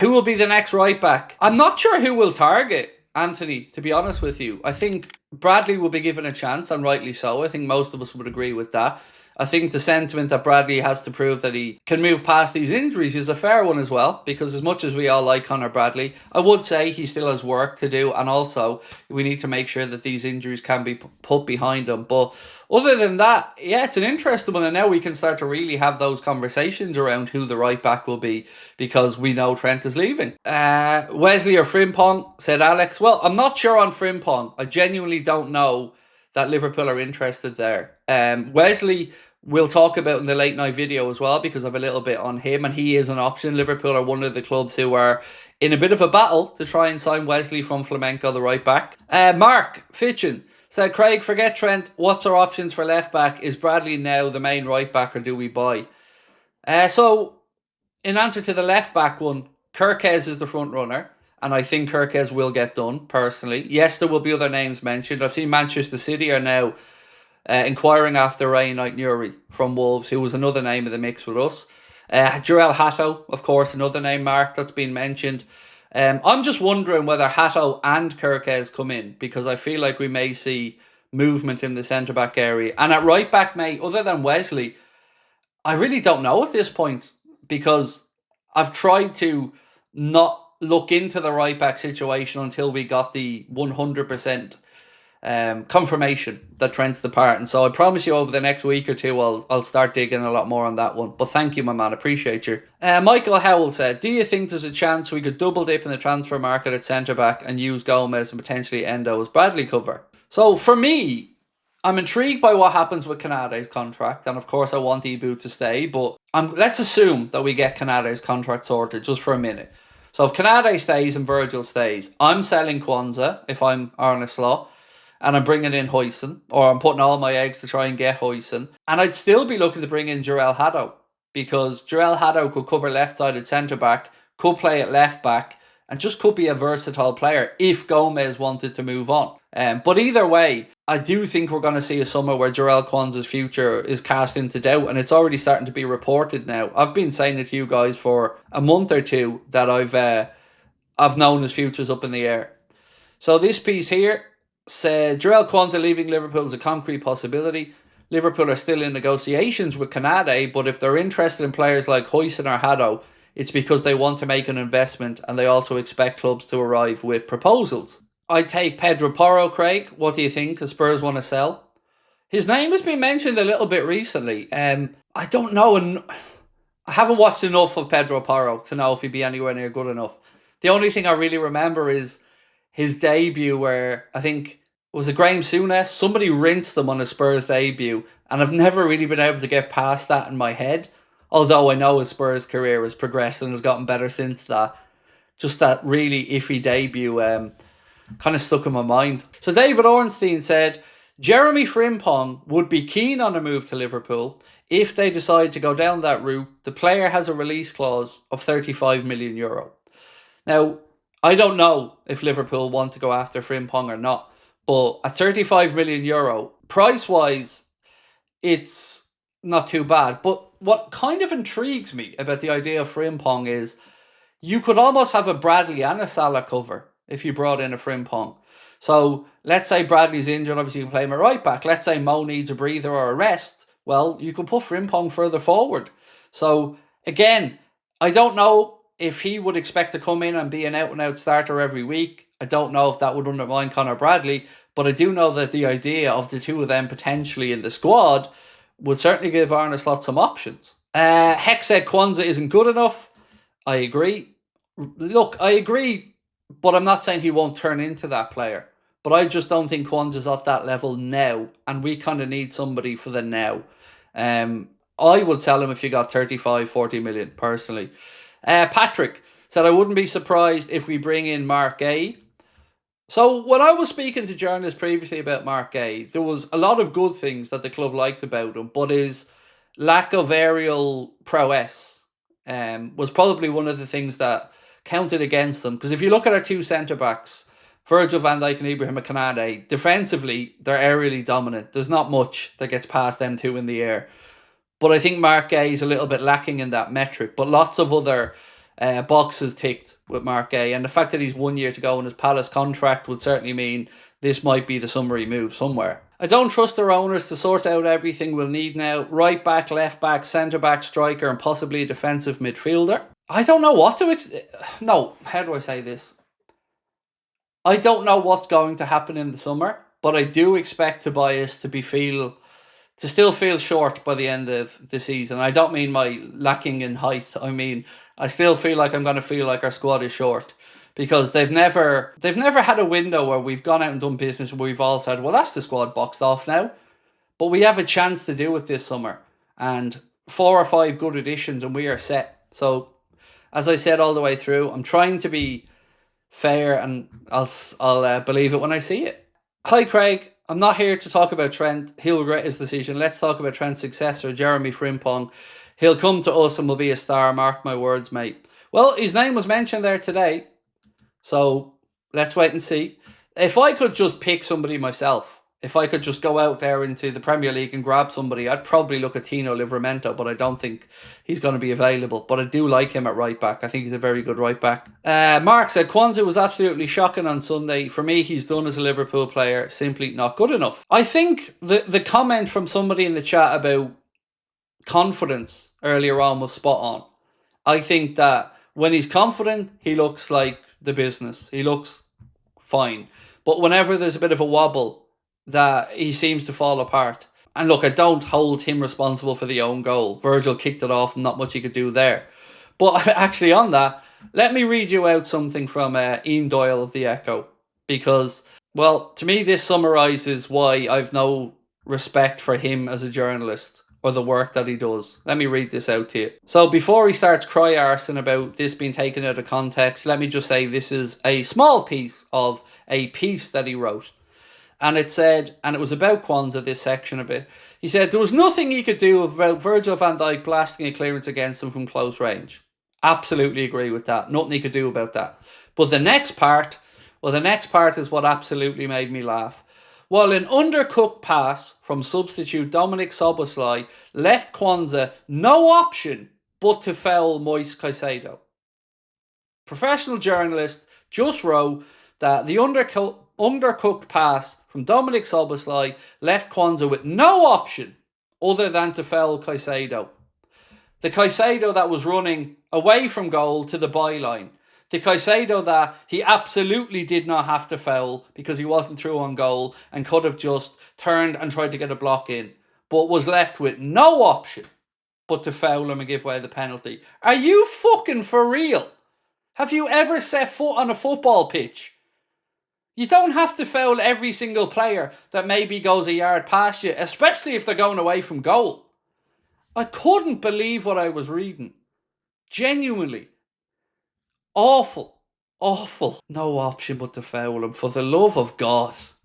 Who will be the next right back? I'm not sure who will target Anthony, to be honest with you. I think Bradley will be given a chance, and rightly so. I think most of us would agree with that. I think the sentiment that Bradley has to prove that he can move past these injuries is a fair one as well, because as much as we all like Conor Bradley, I would say he still has work to do, and also we need to make sure that these injuries can be put behind him. But other than that, yeah, it's an interesting one, and now we can start to really have those conversations around who the right back will be, because we know Trent is leaving. Wesley or Frimpong, said Alex. Well, I'm not sure on Frimpong. I genuinely don't know that Liverpool are interested there. Wesley, we'll talk about in the late night video as well, because I have a little bit on him, and he is an option. Liverpool are one of the clubs who are in a bit of a battle to try and sign Wesley from Flamenco, the right back. Mark Fitchin said, Craig, forget Trent. What's our options for left back? Is Bradley now the main right back, or do we buy? So, in answer to the left back one, Kirkes is the front runner, and I think Kirkes will get done, personally. Yes, there will be other names mentioned. I've seen Manchester City are now inquiring after Ray Knight-Newry from Wolves, who was another name in the mix with us. Jarell Hatto, of course, another name, Mark, that's been mentioned. I'm just wondering whether Hatto and Kirkes come in, because I feel like we may see movement in the centre-back area. And at right-back, mate, other than Wesley, I really don't know at this point, because I've tried to not look into the right-back situation until we got the 100% confirmation that Trent's departing. So I promise you over the next week or two I'll start digging a lot more on that one. But thank you, my man, appreciate you. Michael Howell said, do you think there's a chance we could double dip in the transfer market at centre back and use Gomez and potentially Endo as Bradley cover? So for me, I'm intrigued by what happens with Canade's contract, and of course I want Ibu to stay, but let's assume that we get Canade's contract sorted just for a minute. So if Canade stays and Virgil stays, I'm selling Kwanzaa if I'm Arne Slot, and I'm bringing in Huijsen, or I'm putting all my eggs to try and get Huijsen. And I'd still be looking to bring in Jarell Hatto, because Jarell Hatto could cover left-sided centre-back, could play at left-back, and just could be a versatile player if Gomez wanted to move on. But either way, I do think we're going to see a summer where Jarell Kwanzaa's future is cast into doubt, and it's already starting to be reported now. I've been saying it to you guys for a month or two that I've known his future's up in the air. So this piece here said, Jarell Kwanzaa leaving Liverpool is a concrete possibility. Liverpool are still in negotiations with Canade, but if they're interested in players like Huijsen or Hatto, it's because they want to make an investment, and they also expect clubs to arrive with proposals. I'd take Pedro Porro, Craig. What do you think? Because Spurs want to sell. His name has been mentioned a little bit recently. I don't know, and I haven't watched enough of Pedro Porro to know if he'd be anywhere near good enough. The only thing I really remember is his debut, where I think, was it Graham Souness? Somebody rinsed them on his Spurs debut, and I've never really been able to get past that in my head. Although I know his Spurs career has progressed and has gotten better since that. Just that really iffy debut kind of stuck in my mind. So David Ornstein said, Jeremy Frimpong would be keen on a move to Liverpool if they decide to go down that route. The player has a release clause of €35 million. Now, I don't know if Liverpool want to go after Frimpong or not, but at €35 million, price-wise, it's not too bad. But what kind of intrigues me about the idea of Frimpong is you could almost have a Bradley and a Salah cover if you brought in a Frimpong. So let's say Bradley's injured, obviously you can play him at right back. Let's say Mo needs a breather or a rest. Well, you could put Frimpong further forward. So again, I don't know if he would expect to come in and be an out-and-out starter every week. I don't know if that would undermine Conor Bradley, but I do know that the idea of the two of them potentially in the squad would certainly give Arne Slot some options. Heck said Kwanzaa isn't good enough. I agree. Look, I agree, but I'm not saying he won't turn into that player. But I just don't think Kwanzaa's at that level now, and we kind of need somebody for the now. I would sell him if you got 35, 40 million, personally. Patrick said, I wouldn't be surprised if we bring in Mark Gay. So when I was speaking to journalists previously about Mark Gay, there was a lot of good things that the club liked about him, but his lack of aerial prowess was probably one of the things that counted against them. Because if you look at our two centre-backs, Virgil van Dijk and Ibrahim Konate, defensively, they're aerially dominant. There's not much that gets past them two in the air. But I think Mark Gay is a little bit lacking in that metric. But lots of other boxes ticked with Mark Gay. And the fact that he's 1 year to go in his Palace contract would certainly mean this might be the summer he moves somewhere. I don't trust their owners to sort out everything we'll need now. Right back, left back, centre back, striker, and possibly a defensive midfielder. I don't know what to no, how do I say this? I don't know what's going to happen in the summer, but I do expect Tobias to still feel short by the end of the season. I don't mean my lacking in height. I mean, I still feel like I'm going to feel like our squad is short, because they've never had a window where we've gone out and done business where we've all said, well, that's the squad boxed off now. But we have a chance to do it this summer, and 4 or 5 good additions and we are set. So, as I said all the way through, I'm trying to be fair, and I'll believe it when I see it. Hi Craig, I'm not here to talk about Trent. He'll regret his decision. Let's talk about Trent's successor, Jeremy Frimpong. He'll come to us and will be a star, mark my words, mate. Well, his name was mentioned there today, so let's wait and see. If I could just pick somebody myself, if I could just go out there into the Premier League and grab somebody, I'd probably look at Tino Livramento, but I don't think he's going to be available. But I do like him at right back. I think he's a very good right back. Mark said, Kwanzaa was absolutely shocking on Sunday. For me, he's done as a Liverpool player, simply not good enough. I think the comment from somebody in the chat about confidence earlier on was spot on. I think that when he's confident, he looks like the business. He looks fine. But whenever there's a bit of a wobble, that he seems to fall apart. And look, I don't hold him responsible for the own goal. Virgil kicked it off and not much he could do there. But actually on that, let me read you out something from Ian Doyle of The Echo. Because, well, to me this summarises why I've no respect for him as a journalist or the work that he does. Let me read this out to you. So before he starts cry arson about this being taken out of context, let me just say this is a small piece of a piece that he wrote. And it said, and it was about Kwanzaa, this section of it. He said, there was nothing he could do about Virgil van Dijk blasting a clearance against him from close range. Absolutely agree with that. Nothing he could do about that. But the next part is what absolutely made me laugh. While an undercooked pass from substitute Dominic Szoboszlai left Kwanzaa no option but to foul Moise Caicedo. Professional journalist just wrote that the undercooked pass from Dominic Szoboszlai left Kwanzaa with no option other than to foul Caicedo. The Caicedo that was running away from goal to the byline. The Caicedo that he absolutely did not have to foul because he wasn't through on goal and could have just turned and tried to get a block in, but was left with no option but to foul him and give away the penalty. Are you fucking for real? Have you ever set foot on a football pitch? You don't have to foul every single player that maybe goes a yard past you, especially if they're going away from goal. I couldn't believe what I was reading. Genuinely. Awful. Awful. No option but to foul him, for the love of God.